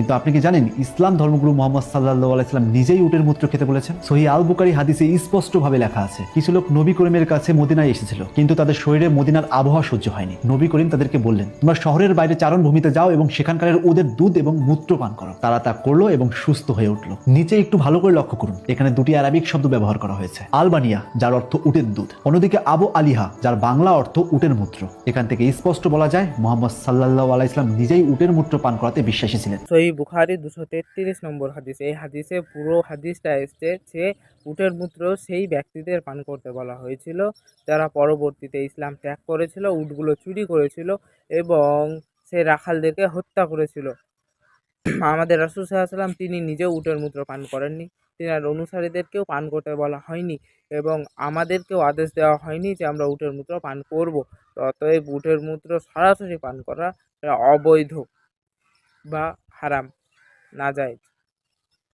কিন্তু আপনি কি জানেন ইসলাম ধর্মগুরু মুহাম্মদ সাল্লাল্লাহু আলাইহি সাল্লাম নিজেই উটের মূত্র খেতে বলেছেন? সহিহ আল বুখারী হাদিসে স্পষ্টভাবে লেখা আছে, কিছু লোক নবী করিমের কাছে মদিনায় এসেছিল, কিন্তু তাদের শরীরে মদিনার আবহাওয়া সহ্য হয়নি। নবী করিম তাদেরকে বললেন, তোমরা শহরের বাইরে চারণ ভূমিতে যাও এবং সেখানকার ওদের দুধ এবং মূত্র পান করো। তারা তা করলো এবং সুস্থ হয়ে উঠলো। নিচে একটু ভালো করে লক্ষ্য করুন, এখানে দুটি আরবিক শব্দ ব্যবহার করা হয়েছে, আলবানিয়া যার অর্থ উটের দুধ, অন্যদিকে আবু আলিহা যার বাংলা অর্থ উটের মূত্র। এখান থেকে স্পষ্ট বলা যায় মুহাম্মদ সাল্লাল্লাহু আলাইহি সাল্লাম নিজেই উটের মূত্র পান করাতে বিশ্বাসী ছিলেন। সহিহ বুখারী 233 নম্বর হাদিস। এই হাদিসে পুরো হাদিসটা এসছে যে উটের মূত্র সেই ব্যক্তিদের পান করতে বলা হয়েছিল যারা পরবর্তীতে ইসলাম ত্যাগ করেছিল, উটগুলো চুরি করেছিল এবং সেই রাখালদেরকে হত্যা করেছিল। আমাদের রাসূল সাল্লাল্লাহু আলাইহি ওয়াসাল্লাম তিনি নিজেও উটের মূত্র পান করেননি, তিনার অনুসারীদেরকেও পান করতে বলা হয়নি এবং আমাদেরকেও আদেশ দেওয়া হয়নি যে আমরা উটের মূত্র পান করব। তো অতএব উটের মূত্র সরাসরি পান করা এটা অবৈধ বা হারাম, নাজায়েজ।